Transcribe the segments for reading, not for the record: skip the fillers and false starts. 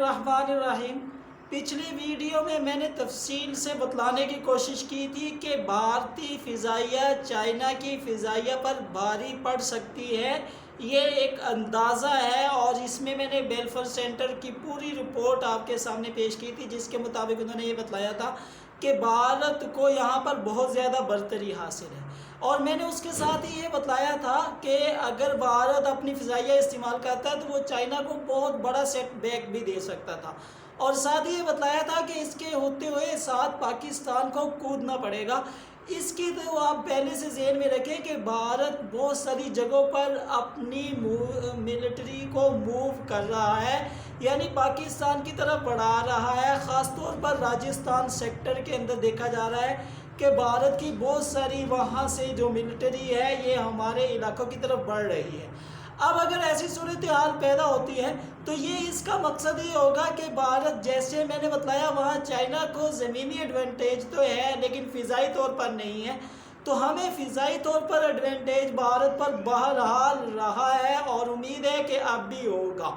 الرحمن الرحیم۔ پچھلی ویڈیو میں نے تفصیل سے بتلانے کی کوشش کی تھی کہ بھارتی فضائیہ چائنا کی فضائیہ پر بھاری پڑ سکتی ہے، یہ ایک اندازہ ہے، اور اس میں نے بیلفور سینٹر کی پوری رپورٹ آپ کے سامنے پیش کی تھی، جس کے مطابق انہوں نے یہ بتلایا تھا کہ بھارت کو یہاں پر بہت زیادہ برتری حاصل ہے، اور میں نے اس کے ساتھ ہی یہ بتلایا تھا کہ اگر بھارت اپنی فضائیہ استعمال کرتا ہے تو وہ چائنا کو بہت بڑا سیٹ بیک بھی دے سکتا تھا، اور ساتھ ہی یہ بتلایا تھا کہ اس کے ہوتے ہوئے ساتھ پاکستان کو کودنا پڑے گا۔ اس کی تو آپ پہلے سے ذہن میں رکھیں کہ بھارت بہت ساری جگہوں پر اپنی ملٹری کو موو کر رہا ہے، یعنی پاکستان کی طرف بڑھا رہا ہے۔ خاص طور پر راجستھان سیکٹر کے اندر دیکھا جا رہا ہے کہ بھارت کی بہت ساری وہاں سے جو ملٹری ہے یہ ہمارے علاقوں کی طرف بڑھ رہی ہے۔ اب اگر ایسی صورتحال پیدا ہوتی ہے تو یہ اس کا مقصد یہ ہوگا کہ بھارت، جیسے میں نے بتلایا، وہاں چائنا کو زمینی ایڈوانٹیج تو ہے لیکن فضائی طور پر نہیں ہے، تو ہمیں فضائی طور پر ایڈوانٹیج بھارت پر بہرحال رہا ہے اور امید ہے کہ اب بھی ہوگا۔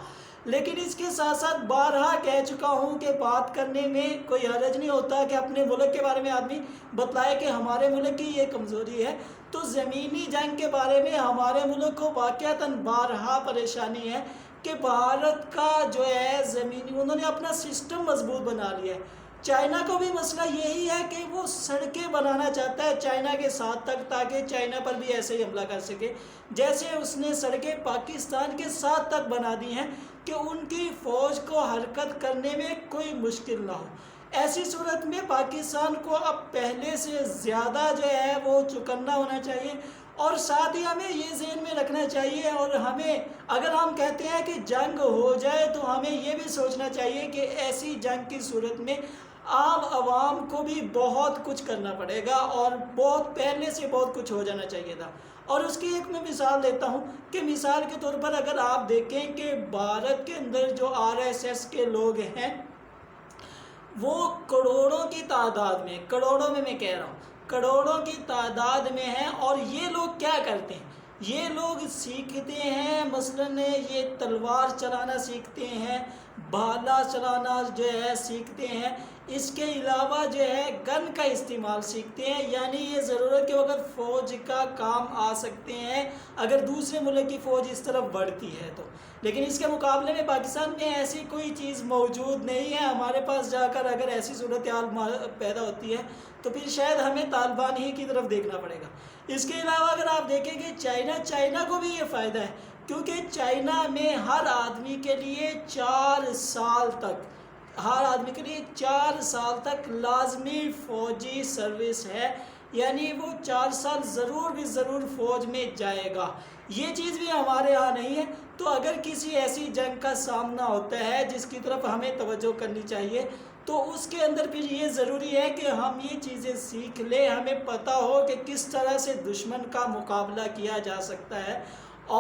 لیکن اس کے ساتھ ساتھ بارہا کہہ چکا ہوں کہ بات کرنے میں کوئی حرج نہیں ہوتا کہ اپنے ملک کے بارے میں آدمی بتلائے کہ ہمارے ملک کی یہ کمزوری ہے، تو زمینی جنگ کے بارے میں ہمارے ملک کو واقعتاً بارہا پریشانی ہے کہ بھارت کا جو ہے زمینی، انہوں نے اپنا سسٹم مضبوط بنا لیا ہے۔ چائنا کو بھی مسئلہ یہی ہے کہ وہ سڑکیں بنانا چاہتا ہے چائنا کے ساتھ تک، تاکہ چائنا پر بھی ایسے ہی حملہ کر سکے جیسے اس نے سڑکیں پاکستان کے ساتھ تک بنا دی ہیں کہ ان کی فوج کو حرکت کرنے میں کوئی مشکل نہ ہو۔ ایسی صورت میں پاکستان کو اب پہلے سے زیادہ جو ہے وہ چوکنا ہونا چاہیے، اور ساتھ ہی ہمیں یہ ذہن میں رکھنا چاہیے، اور ہمیں اگر ہم کہتے ہیں کہ جنگ ہو جائے تو ہمیں یہ بھی سوچنا چاہیے کہ ایسی جنگ کی صورت میں عام عوام کو بھی بہت کچھ کرنا پڑے گا، اور بہت پہلے سے بہت کچھ ہو جانا چاہیے تھا۔ اور اس کی ایک میں مثال دیتا ہوں کہ مثال کے طور پر اگر آپ دیکھیں کہ بھارت کے اندر جو RSS کے لوگ ہیں وہ کروڑوں کی تعداد میں، کروڑوں میں کہہ رہا ہوں، کروڑوں کی تعداد میں ہیں، اور یہ لوگ کیا کرتے ہیں؟ یہ لوگ سیکھتے ہیں، مثلاً یہ تلوار چلانا سیکھتے ہیں، بھالا چلانا جو ہے سیکھتے ہیں، اس کے علاوہ جو ہے گن کا استعمال سیکھتے ہیں، یعنی یہ ضرورت کے وقت فوج کا کام آ سکتے ہیں اگر دوسرے ملک کی فوج اس طرف بڑھتی ہے تو۔ لیکن اس کے مقابلے میں پاکستان میں ایسی کوئی چیز موجود نہیں ہے۔ ہمارے پاس جا کر اگر ایسی صورتحال پیدا ہوتی ہے تو پھر شاید ہمیں طالبان ہی کی طرف دیکھنا پڑے گا۔ اس کے علاوہ اگر آپ دیکھیں کہ چائنا کو بھی یہ فائدہ ہے، کیونکہ چائنا میں ہر آدمی کے لیے 4 سال تک، ہر آدمی کے لیے 4 سال تک لازمی فوجی سروس ہے، یعنی وہ 4 سال ضرور بھی ضرور فوج میں جائے گا۔ یہ چیز بھی ہمارے ہاں نہیں ہے، تو اگر کسی ایسی جنگ کا سامنا ہوتا ہے جس کی طرف ہمیں توجہ کرنی چاہیے تو اس کے اندر پھر یہ ضروری ہے کہ ہم یہ چیزیں سیکھ لیں، ہمیں پتہ ہو کہ کس طرح سے دشمن کا مقابلہ کیا جا سکتا ہے،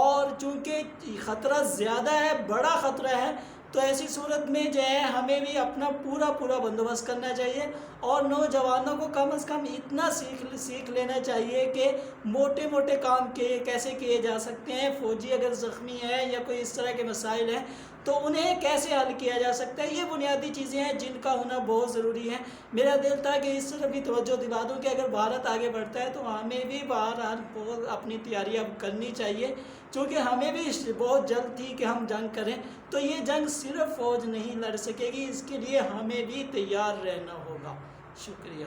اور چونکہ خطرہ زیادہ ہے، بڑا خطرہ ہے، تو ایسی صورت میں جو ہے ہمیں بھی اپنا پورا بندوبست کرنا چاہیے، اور نوجوانوں کو کم از کم اتنا سیکھ لینا چاہیے کہ موٹے موٹے کام کیسے کیے جا سکتے ہیں، فوجی اگر زخمی ہے یا کوئی اس طرح کے مسائل ہیں تو انہیں کیسے حل کیا جا سکتا ہے۔ یہ بنیادی چیزیں ہیں جن کا ہونا بہت ضروری ہے۔ میرا دل تھا کہ اس طرف بھی توجہ دلا دوں کہ اگر بھارت آگے بڑھتا ہے تو ہمیں بھی بہرحال اپنی تیاریاں کرنی چاہیے، چونکہ ہمیں بھی بہت جلد تھی کہ ہم جنگ کریں، تو یہ جنگ صرف فوج نہیں لڑ سکے گی، اس کے لیے ہمیں بھی تیار رہنا ہوگا۔ شکریہ۔